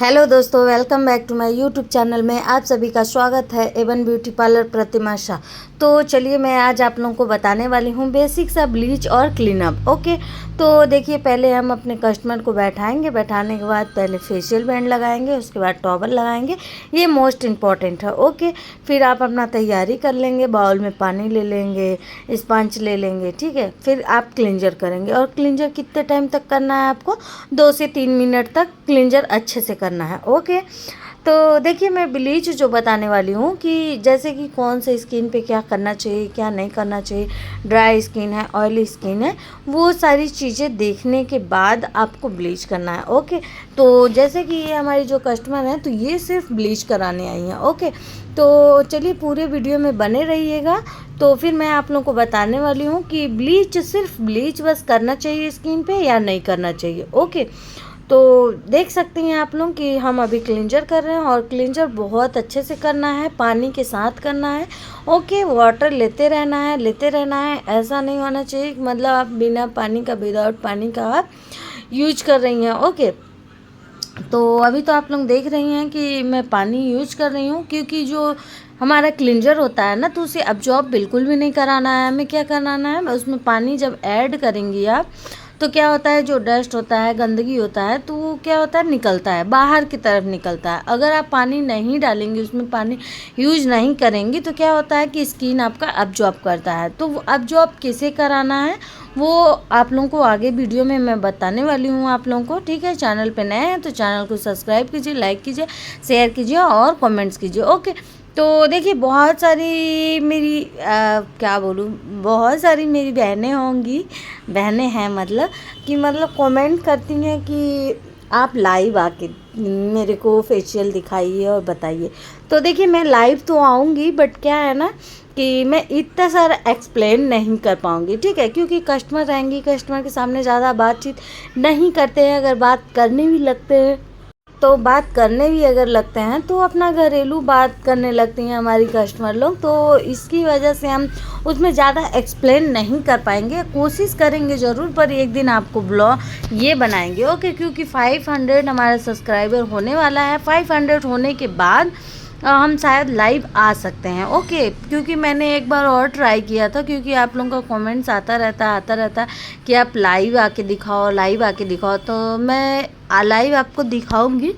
Hello दोस्तों, welcome back to my YouTube channel में आप सभी का स्वागत है Avon beauty parlour Pratima Shah. तो चलिए मैं आज आप लोगों को बताने वाली हूँ बेसिक सा ब्लीच और क्लीनअप। ओके, तो देखिए पहले हम अपने कस्टमर को बैठाएंगे। बैठाने के बाद पहले फेशियल बैंड लगाएंगे, उसके बाद टॉवल लगाएंगे, ये मोस्ट इम्पॉर्टेंट है। ओके, फिर आप अपना तैयारी कर लेंगे, बाउल में पानी ले लेंगे, स्पंज ले लेंगे, ठीक है। फिर आप क्लिंजर करेंगे और क्लिंजर कितने टाइम तक करना है आपको, 2 से 3 मिनट तक क्लिंजर अच्छे से करना है। ओके, तो देखिए मैं ब्लीच जो बताने वाली हूँ कि जैसे कि कौन से स्किन पे क्या करना चाहिए, क्या नहीं करना चाहिए, ड्राई स्किन है, ऑयली स्किन है, वो सारी चीज़ें देखने के बाद आपको ब्लीच करना है। ओके, तो जैसे कि ये हमारी जो कस्टमर हैं तो ये सिर्फ ब्लीच कराने आई हैं। ओके, तो चलिए पूरे वीडियो में बने रहिएगा। तो फिर मैं आप लोगों को बताने वाली हूँ कि ब्लीच सिर्फ ब्लीच बस करना चाहिए स्किन पे या नहीं करना चाहिए। ओके, तो देख सकते हैं आप लोग कि हम अभी क्लिंजर कर रहे हैं और क्लिंजर बहुत अच्छे से करना है, पानी के साथ करना है। ओके, वाटर लेते रहना है, लेते रहना है। ऐसा नहीं होना चाहिए मतलब आप बिना पानी का, विदाउट पानी का आप यूज कर रही हैं। ओके, तो अभी तो आप लोग देख रही हैं कि मैं पानी यूज कर रही हूँ, क्योंकि जो हमारा क्लिंजर होता है ना तो उसे अब्जॉर्ब बिल्कुल भी नहीं कराना है। हमें क्या कराना है, उसमें पानी जब ऐड करेंगी आप तो क्या होता है, जो डस्ट होता है, गंदगी होता है, तो वो क्या होता है, निकलता है, बाहर की तरफ निकलता है। अगर आप पानी नहीं डालेंगे, उसमें पानी यूज नहीं करेंगी तो क्या होता है कि स्किन आपका अब्जॉर्ब करता है। तो वो अब्जॉर्ब कैसे कराना है वो आप लोगों को आगे वीडियो में मैं बताने वाली हूँ आप लोगों को, ठीक है। चैनल पे नए हैं तो चैनल को सब्सक्राइब कीजिए, लाइक कीजिए, शेयर कीजिए और कमेंट्स कीजिए। ओके, तो देखिए बहुत सारी मेरी क्या बोलूँ, बहुत सारी मेरी बहनें होंगी, बहनें हैं मतलब कमेंट करती हैं कि आप लाइव आके मेरे को फेशियल दिखाइए और बताइए। तो देखिए मैं लाइव तो आऊँगी, बट क्या है ना कि मैं इतना सारा एक्सप्लेन नहीं कर पाऊँगी, ठीक है, क्योंकि कस्टमर रहेंगी, कस्टमर के सामने ज़्यादा बातचीत नहीं करते हैं। अगर बात करने भी लगते हैं तो बात करने भी अगर लगते हैं तो अपना घरेलू बात करने लगती हैं हमारी कस्टमर लोग, तो इसकी वजह से हम उसमें ज़्यादा एक्सप्लेन नहीं कर पाएंगे। कोशिश करेंगे ज़रूर, पर एक दिन आपको ब्लॉग ये बनाएंगे। ओके, क्योंकि 500 हमारा सब्सक्राइबर होने वाला है। 500 होने के बाद हम शायद लाइव आ सकते हैं। ओके, क्योंकि मैंने एक बार और ट्राई किया था, क्योंकि आप लोगों का कमेंट्स आता रहता कि आप लाइव आके दिखाओ, लाइव आके दिखाओ। तो मैं लाइव आपको दिखाऊंगी,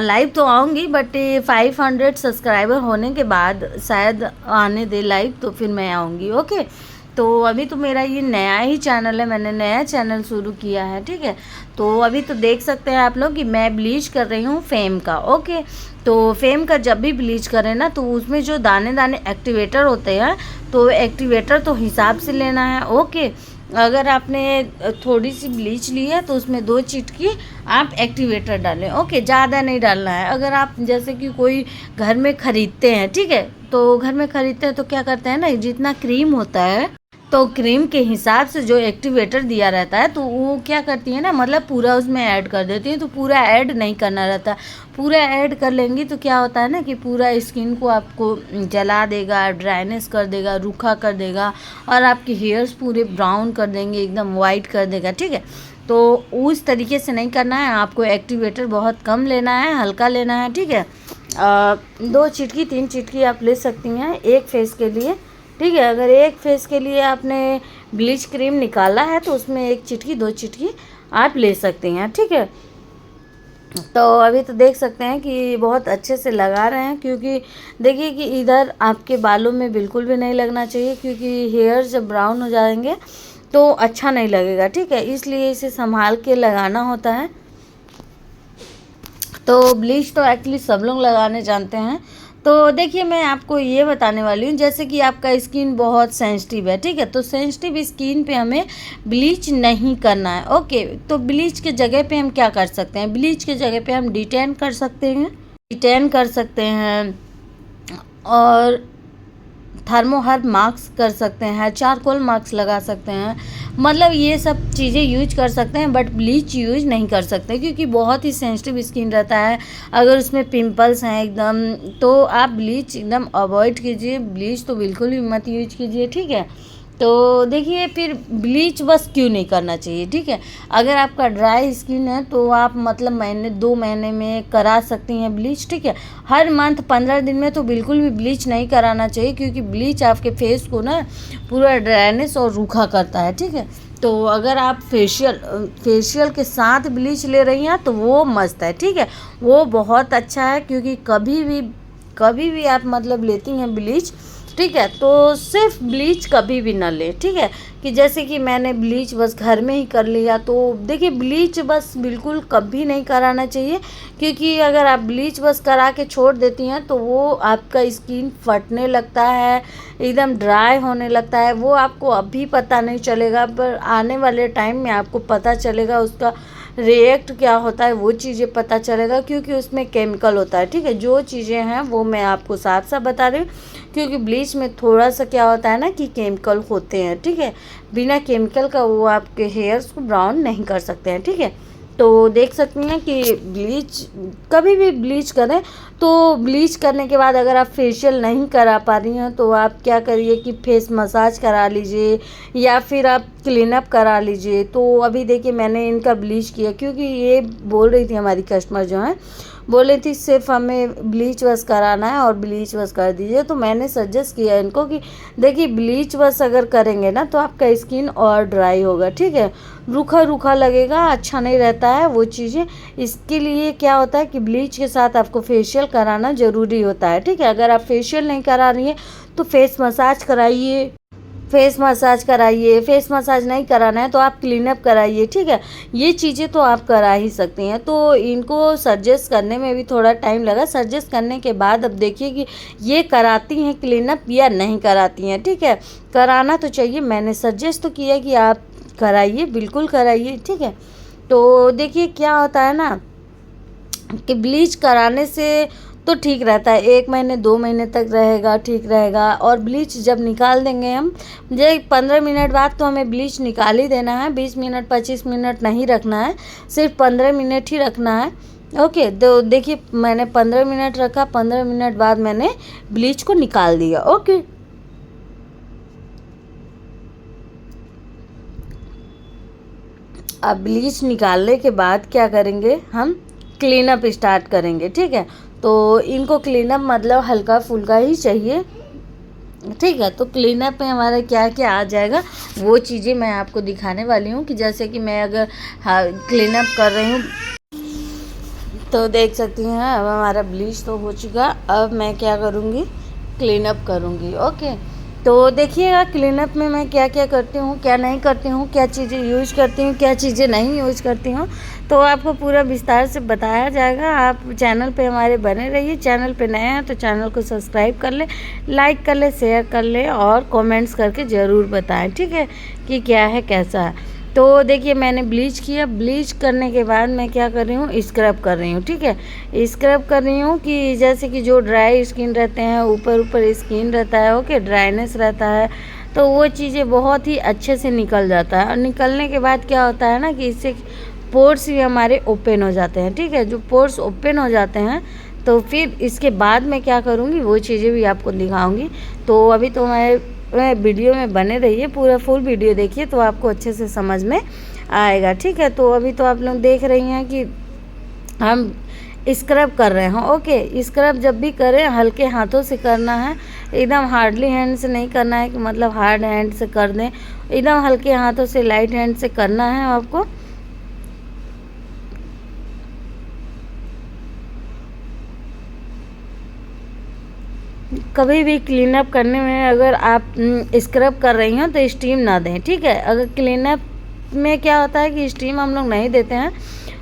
लाइव तो आऊँगी, बट 500 सब्सक्राइबर होने के बाद शायद आने दे लाइव, तो फिर मैं आऊँगी। ओके, तो अभी तो मेरा ये नया ही चैनल है, मैंने नया चैनल शुरू किया है, ठीक है। तो अभी तो देख सकते हैं आप लोग कि मैं ब्लीच कर रही हूँ फेम का। ओके, तो फेम का जब भी ब्लीच करें ना तो उसमें जो दाने दाने एक्टिवेटर होते हैं तो एक्टिवेटर तो हिसाब से लेना है। ओके, अगर आपने थोड़ी सी ब्लीच ली है तो उसमें 2 चिटकी आप एक्टिवेटर डालें। ओके, ज़्यादा नहीं डालना है। अगर आप जैसे कि कोई घर में ख़रीदते हैं, ठीक है, तो घर में ख़रीदते हैं तो क्या करते हैं ना, जितना क्रीम होता है तो क्रीम के हिसाब से जो एक्टिवेटर दिया रहता है तो वो क्या करती है ना, मतलब पूरा उसमें ऐड कर देती है। तो पूरा ऐड नहीं करना रहता, पूरा ऐड कर लेंगी तो क्या होता है ना कि पूरा स्किन को आपको जला देगा, ड्राइनेस कर देगा, रूखा कर देगा और आपके हेयर्स पूरे ब्राउन कर देंगे, एकदम वाइट कर देगा, ठीक है। तो उस तरीके से नहीं करना है, आपको एक्टिवेटर बहुत कम लेना है, हल्का लेना है, ठीक है। 2 चिटकी 3 चिटकी आप ले सकती हैं एक फेस के लिए, ठीक है। अगर एक फेस के लिए आपने ब्लीच क्रीम निकाला है तो उसमें 1 चिटकी 2 चिटकी आप ले सकते हैं, ठीक है। तो अभी तो देख सकते हैं कि बहुत अच्छे से लगा रहे हैं, क्योंकि देखिए कि इधर आपके बालों में बिल्कुल भी नहीं लगना चाहिए, क्योंकि हेयर जब ब्राउन हो जाएंगे तो अच्छा नहीं लगेगा, ठीक है। इसलिए इसे संभाल के लगाना होता है। तो ब्लीच तो एक्चुअली सब लोग लगाने जानते हैं। तो देखिए मैं आपको ये बताने वाली हूँ, जैसे कि आपका स्किन बहुत सेंसिटिव है, ठीक है, तो सेंसिटिव स्किन पे हमें ब्लीच नहीं करना है। ओके, तो ब्लीच के जगह पे हम क्या कर सकते हैं, ब्लीच के जगह पे हम डिटेन कर सकते हैं, डिटेन कर सकते हैं और थर्मोहर मास्क कर सकते हैं, चारकोल मास्क लगा सकते हैं, मतलब ये सब चीज़ें यूज कर सकते हैं, बट ब्लीच यूज नहीं कर सकते क्योंकि बहुत ही सेंसिटिव स्किन रहता है। अगर उसमें पिंपल्स हैं एकदम तो आप ब्लीच एकदम अवॉइड कीजिए, ब्लीच तो बिल्कुल भी मत यूज कीजिए, ठीक है। तो देखिए फिर ब्लीच बस क्यों नहीं करना चाहिए, ठीक है। अगर आपका ड्राई स्किन है तो आप मतलब महीने 2 महीने में करा सकती हैं ब्लीच, ठीक है। हर मंथ 15 दिन में तो बिल्कुल भी ब्लीच नहीं कराना चाहिए, क्योंकि ब्लीच आपके फेस को ना पूरा ड्राइनेस और रूखा करता है, ठीक है। तो अगर आप फेशियल के साथ ब्लीच ले रही हैं तो वो मस्त है, ठीक है, वो बहुत अच्छा है। क्योंकि कभी भी आप मतलब लेती हैं ब्लीच, ठीक है, तो सिर्फ ब्लीच कभी भी ना लें, ठीक है। कि जैसे कि मैंने ब्लीच बस घर में ही कर लिया, तो देखिए ब्लीच बस बिल्कुल कभी नहीं कराना चाहिए, क्योंकि अगर आप ब्लीच बस करा के छोड़ देती हैं तो वो आपका स्किन फटने लगता है, एकदम ड्राई होने लगता है। वो आपको अभी पता नहीं चलेगा, पर आने वाले टाइम में आपको पता चलेगा, उसका रिएक्ट क्या होता है वो चीज़ें पता चलेगा, क्योंकि उसमें केमिकल होता है, ठीक है। जो चीज़ें हैं वो मैं आपको साफ साफ बता रही हूँ, क्योंकि ब्लीच में थोड़ा सा क्या होता है ना कि केमिकल होते हैं, ठीक है। बिना केमिकल का वो आपके हेयर्स को ब्राउन नहीं कर सकते हैं, ठीक है। तो देख सकती हैं कि ब्लीच कभी भी ब्लीच करें तो ब्लीच करने के बाद अगर आप फेशियल नहीं करा पा रही हैं तो आप क्या करिए कि फेस मसाज करा लीजिए या फिर आप क्लीन अप करा लीजिए। तो अभी देखिए मैंने इनका ब्लीच किया, क्योंकि ये बोल रही थी हमारी कस्टमर जो हैं, बोल रही थी सिर्फ हमें ब्लीच वॉश कराना है और ब्लीच वॉश कर दीजिए। तो मैंने सजेस्ट किया इनको कि देखिए ब्लीच वॉश अगर करेंगे ना तो आपका स्किन और ड्राई होगा, ठीक है, रूखा रूखा लगेगा, अच्छा नहीं रहता है वो चीज़ें। इसके लिए क्या होता है कि ब्लीच के साथ आपको फेशियल कराना ज़रूरी होता है, ठीक है। अगर आप फेशियल नहीं करा रही हैं तो फेस मसाज कराइए, फेस मसाज नहीं कराना है तो आप क्लीन अप कराइए, ठीक है। ये चीज़ें तो आप करा ही सकती हैं। तो इनको सजेस्ट करने में भी थोड़ा टाइम लगा। सजेस्ट करने के बाद अब देखिए कि ये कराती हैं क्लीन अप या नहीं कराती हैं, ठीक है। कराना तो चाहिए, मैंने सजेस्ट तो किया कि आप कराइए, बिल्कुल कराइए, ठीक है। तो देखिए क्या होता है ना कि ब्लीच कराने से तो ठीक रहता है, 1 महीने 2 महीने तक रहेगा, ठीक रहेगा। और ब्लीच जब निकाल देंगे हम, जो 15 मिनट बाद तो हमें ब्लीच निकाल ही देना है, 20 मिनट 25 मिनट नहीं रखना है, सिर्फ 15 मिनट ही रखना है, ओके। तो देखिए मैंने 15 मिनट रखा, 15 मिनट बाद मैंने ब्लीच को निकाल दिया, ओके। अब ब्लीच निकालने के बाद क्या करेंगे, हम क्लीन अप स्टार्ट करेंगे, ठीक है। तो इनको क्लीन अप मतलब हल्का फुल्का ही चाहिए, ठीक है। तो क्लीन अप में हमारा क्या क्या आ जाएगा वो चीज़ें मैं आपको दिखाने वाली हूँ। कि जैसे कि मैं अगर क्लीन अप कर रही हूँ तो देख सकती हैं अब हमारा ब्लीच तो हो चुका। अब मैं क्या करूँगी, क्लीन अप करूँगी, ओके। तो देखिएगा क्लीन अप में मैं क्या क्या करती हूँ, क्या नहीं करती हूँ, क्या चीज़ें यूज करती हूँ, क्या चीज़ें नहीं यूज करती हूँ, तो आपको पूरा विस्तार से बताया जाएगा। आप चैनल पे हमारे बने रहिए। चैनल पे नए हैं तो चैनल को सब्सक्राइब कर ले, लाइक कर ले, शेयर कर ले और कमेंट्स करके ज़रूर बताएं, ठीक है, कि क्या है कैसा है। तो देखिए मैंने ब्लीच किया, ब्लीच करने के बाद मैं क्या कर रही हूँ, स्क्रब कर रही हूँ, ठीक है। स्क्रब कर रही हूँ कि जैसे कि जो ड्राई स्किन रहते हैं, ऊपर ऊपर स्किन रहता है, ओके, ड्राइनेस रहता है, तो वो चीज़ें बहुत ही अच्छे से निकल जाता है। और निकलने के बाद क्या होता है ना कि इससे पोर्स भी हमारे ओपन हो जाते हैं, ठीक है। जो पोर्स ओपन हो जाते हैं तो फिर इसके बाद मैं क्या करूँगी वो चीज़ें भी आपको दिखाऊँगी। तो अभी तो मैं वीडियो में बने रहिए, पूरा फुल वीडियो देखिए तो आपको अच्छे से समझ में आएगा, ठीक है। तो अभी तो आप लोग देख रही हैं कि हम स्क्रब कर रहे हैं, ओके। स्क्रब जब भी करें हल्के हाथों से करना है, एकदम हार्डली हैंड से नहीं करना है कि मतलब हार्ड हैंड से कर दें, एकदम हल्के हाथों से लाइट हैंड से करना है आपको। कभी भी क्लीन अप करने में अगर आप स्क्रब कर रही हैं तो स्टीम ना दें, ठीक है। अगर क्लीन अप में क्या होता है कि स्टीम हम लोग नहीं देते हैं,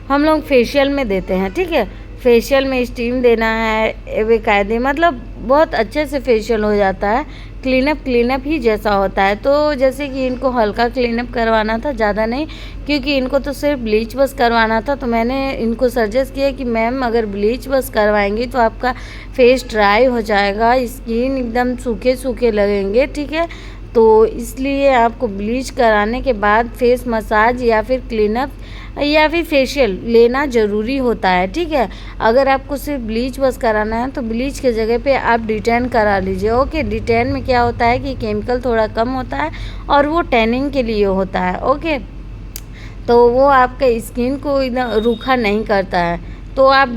हम लोग फेशियल में देते हैं, ठीक है। फेशियल में स्टीम देना है बेकायदे, मतलब बहुत अच्छे से फेशियल हो जाता है। क्लीन अप ही जैसा होता है। तो जैसे कि इनको हल्का क्लीन अप करवाना था, ज़्यादा नहीं, क्योंकि इनको तो सिर्फ ब्लीच बस करवाना था। तो मैंने इनको सजेस्ट किया कि मैम अगर ब्लीच बस करवाएंगी तो आपका फेस ड्राई हो जाएगा, स्किन एकदम सूखे सूखे लगेंगे, ठीक है। तो इसलिए आपको ब्लीच कराने के बाद फेस मसाज या फिर क्लीनअप या फिर फेशियल लेना ज़रूरी होता है, ठीक है। अगर आपको सिर्फ ब्लीच बस कराना है तो ब्लीच के जगह पे आप डिटेन करा लीजिए। ओके, डिटेन में क्या होता है कि केमिकल थोड़ा कम होता है और वो टैनिंग के लिए होता है। ओके, तो वो आपके स्किन को एकदम रूखा नहीं करता है। तो आप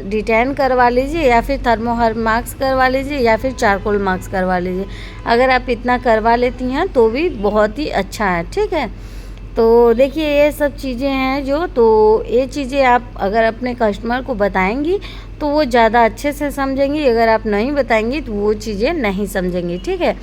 डिटेन करवा लीजिए या फिर थर्मोहर मास्क करवा लीजिए या फिर चारकोल मास्क करवा लीजिए। अगर आप इतना करवा लेती हैं तो भी बहुत ही अच्छा है, ठीक है। तो देखिए ये सब चीज़ें हैं जो, तो ये चीज़ें आप अगर अपने कस्टमर को बताएंगी तो वो ज़्यादा अच्छे से समझेंगी, अगर आप नहीं बताएंगी तो वो चीज़ें नहीं समझेंगी, ठीक है।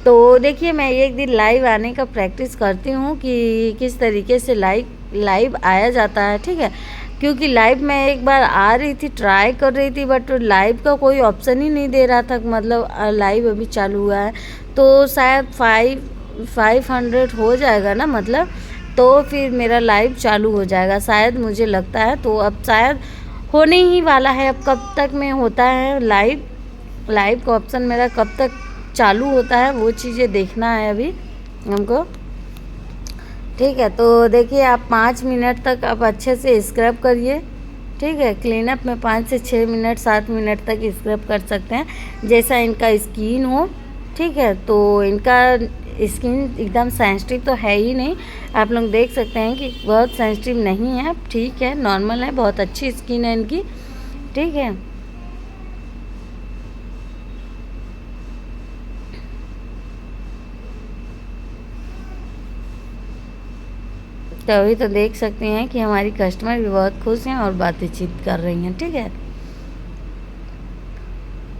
तो देखिए मैं एक दिन लाइव आने का प्रैक्टिस करती हूँ कि किस तरीके से लाइव आया जाता है, ठीक है। क्योंकि लाइव मैं एक बार आ रही थी, ट्राई कर रही थी, बट लाइव का कोई ऑप्शन ही नहीं दे रहा था। मतलब लाइव अभी चालू हुआ है तो शायद 500 हो जाएगा ना, मतलब तो फिर मेरा लाइव चालू हो जाएगा शायद, मुझे लगता है। तो अब शायद होने ही वाला है। अब कब तक में होता है लाइव का ऑप्शन मेरा कब तक चालू होता है वो चीज़ें देखना है अभी हमको, ठीक है। तो देखिए आप 5 मिनट तक आप अच्छे से स्क्रब करिए, ठीक है। क्लीनअप में 5 से 6 मिनट 7 मिनट तक स्क्रब कर सकते हैं, जैसा इनका स्किन हो, ठीक है। तो इनका स्किन एकदम सेंसिटिव तो है ही नहीं, आप लोग देख सकते हैं कि बहुत सेंसिटिव नहीं है, ठीक है, नॉर्मल है, बहुत अच्छी स्किन है इनकी, ठीक है। तो अभी तो देख सकते हैं कि हमारी कस्टमर भी बहुत खुश हैं और बातचीत कर रही हैं, ठीक है।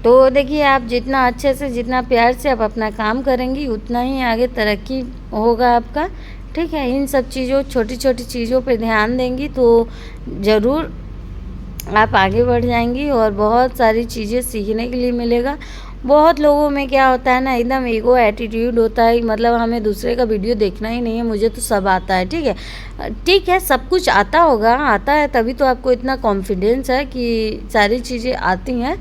तो देखिए आप जितना अच्छे से जितना प्यार से आप अपना काम करेंगी उतना ही आगे तरक्की होगा आपका, ठीक है। इन सब चीज़ों छोटी छोटी चीज़ों पे ध्यान देंगी तो ज़रूर आप आगे बढ़ जाएंगी और बहुत सारी चीज़ें सीखने के लिए मिलेगा। बहुत लोगों में क्या होता है ना, एकदम ईगो एटीट्यूड होता है, मतलब हमें दूसरे का वीडियो देखना ही नहीं है, मुझे तो सब आता है, ठीक है। ठीक है, सब कुछ आता होगा, आता है तभी तो आपको इतना कॉन्फिडेंस है कि सारी चीज़ें आती हैं,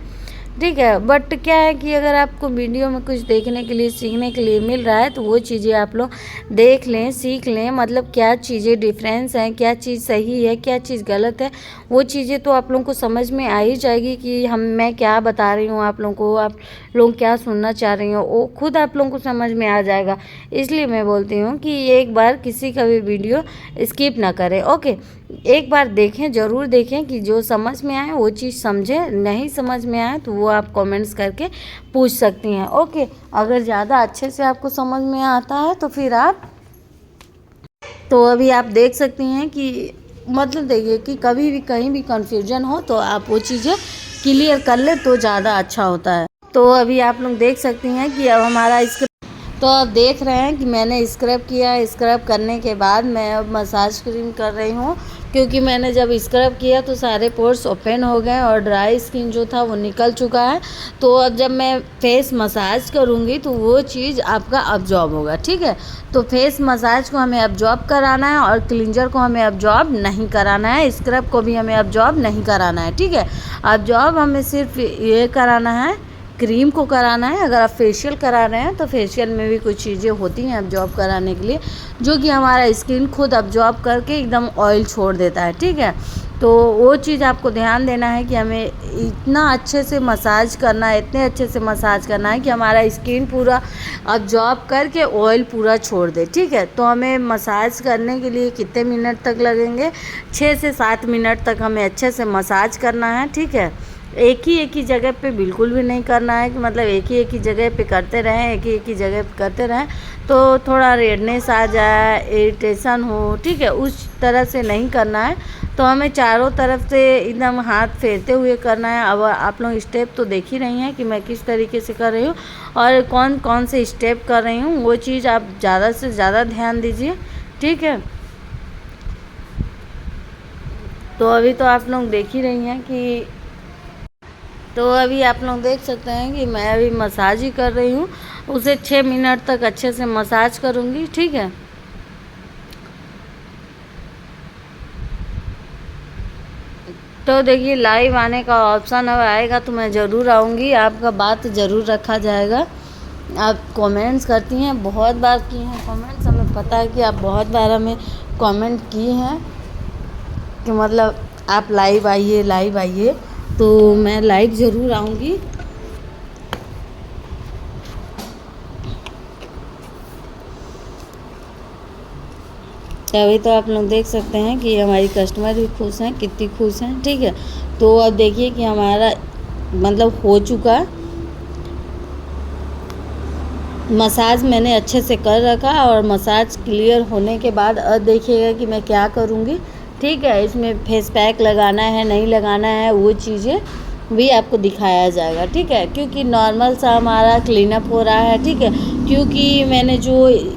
ठीक है। बट क्या है कि अगर आपको वीडियो में कुछ देखने के लिए सीखने के लिए मिल रहा है तो वो चीज़ें आप लोग देख लें, सीख लें, मतलब क्या चीज़ें डिफरेंस हैं, क्या चीज़ सही है, क्या चीज़ गलत है, वो चीज़ें तो आप लोगों को समझ में आ ही जाएगी कि मैं क्या बता रही हूँ आप लोगों को, आप लोग क्या सुनना चाह रही हो, वो खुद आप लोगों को समझ में आ जाएगा। इसलिए मैं बोलती हूँ कि एक बार किसी का भी वीडियो स्किप ना करें, ओके। एक बार देखें, ज़रूर देखें कि जो समझ में आए वो चीज़ समझें, नहीं समझ में आए तो वो आप कमेंट्स करके पूछ सकती हैं, ओके। अगर ज़्यादा अच्छे से आपको समझ में आता है तो फिर आप, तो अभी आप देख सकती हैं कि मतलब देखिए कि कभी भी कहीं भी कन्फ्यूजन हो तो आप वो चीज़ें क्लियर कर ले तो ज़्यादा अच्छा होता है। तो अभी आप लोग देख सकती हैं कि अब हमारा तो आप देख रहे हैं कि मैंने स्क्रब किया, स्क्रब करने के बाद मैं अब मसाज क्रीम कर रही हूँ, क्योंकि मैंने जब स्क्रब किया तो सारे पोर्स ओपन हो गए और ड्राई स्किन जो था वो निकल चुका है। तो अब जब मैं फेस मसाज करूँगी तो वो चीज़ आपका अब्जॉर्ब होगा, ठीक है। तो फेस मसाज को हमें अब्जॉर्ब कराना है और क्लिंजर को हमें अब्जॉर्ब नहीं कराना है, स्क्रब को भी हमें अब्जॉर्ब नहीं कराना है, ठीक है। अब्जॉर्ब हमें सिर्फ ये कराना है, क्रीम को कराना है। अगर आप फेशियल करा रहे हैं तो फेशियल में भी कुछ चीज़ें होती हैं अब्जॉर्ब कराने के लिए, जो कि हमारा स्किन खुद अब्जॉर्ब करके एकदम ऑयल छोड़ देता है, ठीक है। तो वो चीज़ आपको ध्यान देना है कि हमें इतना अच्छे से मसाज करना है, इतने अच्छे से मसाज करना है कि हमारा स्किन पूरा अब्जॉर्ब करके ऑयल पूरा छोड़ दे, ठीक है। तो हमें मसाज करने के लिए कितने मिनट तक लगेंगे, 6 से 7 मिनट तक हमें अच्छे से मसाज करना है, ठीक है। एक ही जगह पे बिल्कुल भी नहीं करना है कि मतलब एक ही जगह पे करते रहें, एक ही जगह पे करते रहें तो थोड़ा रेडनेस आ जाए, इरिटेशन हो, ठीक है, उस तरह से नहीं करना है। तो हमें चारों तरफ से एकदम हाथ फेरते हुए करना है। अब आप लोग स्टेप तो देख ही रही हैं कि मैं किस तरीके से कर रही हूँ और कौन कौन से स्टेप कर रही हूँ, वो चीज़ आप ज़्यादा से ज़्यादा ध्यान दीजिए, ठीक है। तो अभी तो आप लोग देख ही रही हैं कि, तो अभी आप लोग देख सकते हैं कि मैं अभी मसाज ही कर रही हूँ, उसे 6 मिनट तक अच्छे से मसाज करूँगी, ठीक है। तो देखिए लाइव आने का ऑप्शन अब आएगा तो मैं ज़रूर आऊँगी, आपका बात ज़रूर रखा जाएगा, आप कमेंट्स करती हैं, बहुत बार की हैं कमेंट्स, हमें पता है कि आप बहुत बार हमें कमेंट की हैं कि मतलब आप लाइव आइए, तो मैं लाइव ज़रूर आऊँगी। अभी तो आप लोग देख सकते हैं कि हमारी कस्टमर भी खुश हैं, कितनी खुश हैं, ठीक है। तो अब देखिए कि हमारा मतलब हो चुका मसाज, मैंने अच्छे से कर रखा और मसाज क्लियर होने के बाद अब देखिएगा कि मैं क्या करूँगी, ठीक है। इसमें फेस पैक लगाना है नहीं लगाना है वो चीज़ें भी आपको दिखाया जाएगा, ठीक है। क्योंकि नॉर्मल सा हमारा क्लीनअप हो रहा है, ठीक है। क्योंकि मैंने जो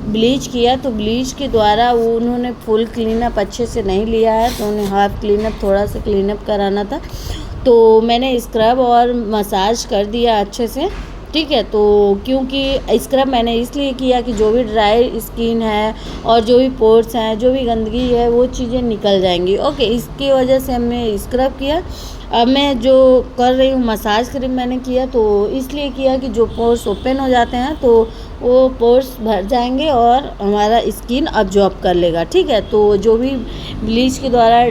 ब्लीच किया तो ब्लीच के द्वारा वो उन्होंने फुल क्लीनअप अच्छे से नहीं लिया है, तो उन्हें हाफ क्लीनअप थोड़ा सा क्लीनअप कराना था, तो मैंने स्क्रब और मसाज कर दिया अच्छे से, ठीक है। तो क्योंकि स्क्रब मैंने इसलिए किया कि जो भी ड्राई स्किन है और जो भी पोर्स हैं, जो भी गंदगी है वो चीज़ें निकल जाएंगी, ओके। इसकी वजह से हमने स्क्रब किया। अब मैं जो कर रही हूँ मसाज क्रीम मैंने किया, तो इसलिए किया कि जो पोर्स ओपन हो जाते हैं तो वो पोर्स भर जाएंगे और हमारा स्किन अब्जॉर्ब कर लेगा, ठीक है। तो जो भी ब्लीच के द्वारा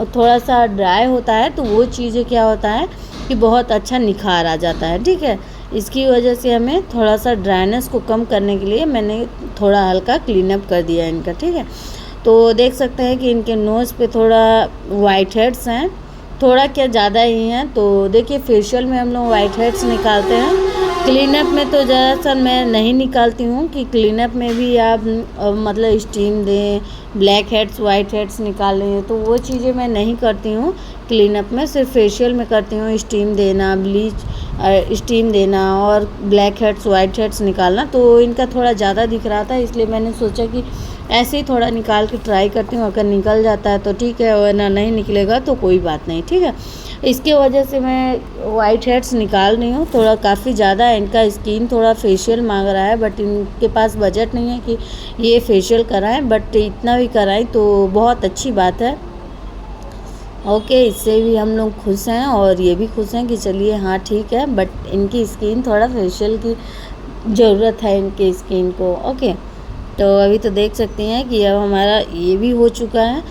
थोड़ा सा ड्राई होता है तो वो चीज़ें क्या होता है कि बहुत अच्छा निखार आ जाता है, ठीक है। इसकी वजह से हमें थोड़ा सा ड्राइनेस को कम करने के लिए मैंने थोड़ा हल्का क्लीनअप कर दिया इनका, ठीक है। तो देख सकते हैं कि इनके नोज़ पे थोड़ा वाइट हेड्स हैं, थोड़ा क्या ज़्यादा ही हैं। तो देखिए फेशियल में हम लोग वाइट हेड्स निकालते हैं, क्लीनअप में तो ज़्यादातर मैं नहीं निकालती हूँ कि क्लीनअप में भी आप मतलब स्टीम दें, ब्लैक हेड्स वाइट हेड्स निकालें, तो वो चीज़ें मैं नहीं करती हूँ क्लीनअप में, सिर्फ फेशियल में करती हूँ। स्टीम देना, ब्लीच स्टीम देना और ब्लैक हेड्स वाइट हेड्स निकालना, तो इनका थोड़ा ज़्यादा दिख रहा था, इसलिए मैंने सोचा कि ऐसे ही थोड़ा निकाल के ट्राई करती हूँ, अगर निकल जाता है तो ठीक है, वरना नहीं निकलेगा तो कोई बात नहीं, ठीक है। इसके वजह से मैं वाइट हेड्स निकाल रही हूँ, थोड़ा काफ़ी ज़्यादा इनका स्किन थोड़ा फेशियल मांग रहा है, बट इनके पास बजट नहीं है कि ये फेशियल कराएं, बट इतना भी कराएं तो बहुत अच्छी बात है, ओके। इससे भी हम लोग खुश हैं और ये भी खुश हैं कि चलिए हाँ ठीक है, बट इनकी स्किन थोड़ा फेशियल की ज़रूरत है इनके स्किन को, ओके। तो अभी तो देख सकती हैं कि अब हमारा ये भी हो चुका है,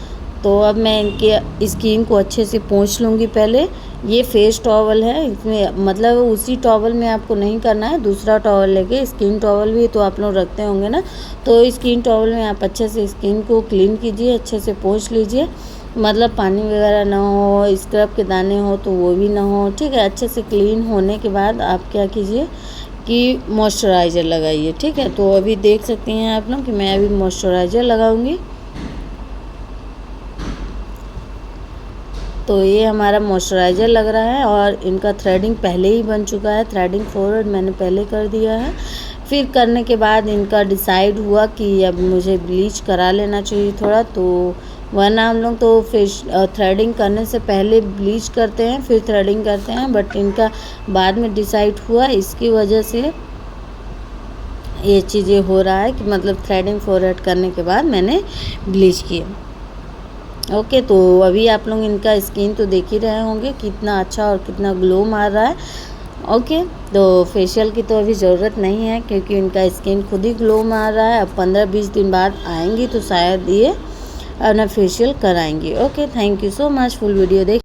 तो अब मैं इनके स्किन को अच्छे से पोंछ लूँगी। पहले ये फेस टॉवल है, इसमें मतलब उसी टॉवल में आपको नहीं करना है, दूसरा टॉवल लेके, स्किन टॉवल भी तो आप लोग रखते होंगे ना, तो स्किन टॉवल में आप अच्छे से स्किन को क्लीन कीजिए, अच्छे से पोंछ लीजिए, मतलब पानी वगैरह ना हो, स्क्रब के दाने हो तो वो भी ना हो, ठीक है। अच्छे से क्लीन होने के बाद आप क्या कीजिए कि मॉइस्चराइज़र लगाइए, ठीक है। तो अभी देख सकती हैं आप लोग कि मैं अभी मॉइस्चराइज़र लगाऊंगी। तो ये हमारा मॉइस्चराइज़र लग रहा है और इनका थ्रेडिंग पहले ही बन चुका है, थ्रेडिंग फॉरवर्ड मैंने पहले कर दिया है। फिर करने के बाद इनका डिसाइड हुआ कि अब मुझे ब्लीच करा लेना चाहिए थोड़ा, तो वरना हम लोग तो थ्रेडिंग करने से पहले ब्लीच करते हैं फिर थ्रेडिंग करते हैं, बट इनका बाद में डिसाइड हुआ, इसकी वजह से ये चीज़ें हो रहा है कि मतलब थ्रेडिंग फॉरवर्ड करने के बाद मैंने ब्लीच किया, ओके। तो अभी आप लोग इनका स्किन तो देख ही रहे होंगे कितना अच्छा और कितना ग्लो मार रहा है, ओके। तो फेशियल की तो अभी ज़रूरत नहीं है क्योंकि इनका स्किन खुद ही ग्लो मार रहा है। अब 15-20 दिन बाद आएंगी तो शायद ये अपना फेशियल कराएंगी, okay. Thank you so much, full video देख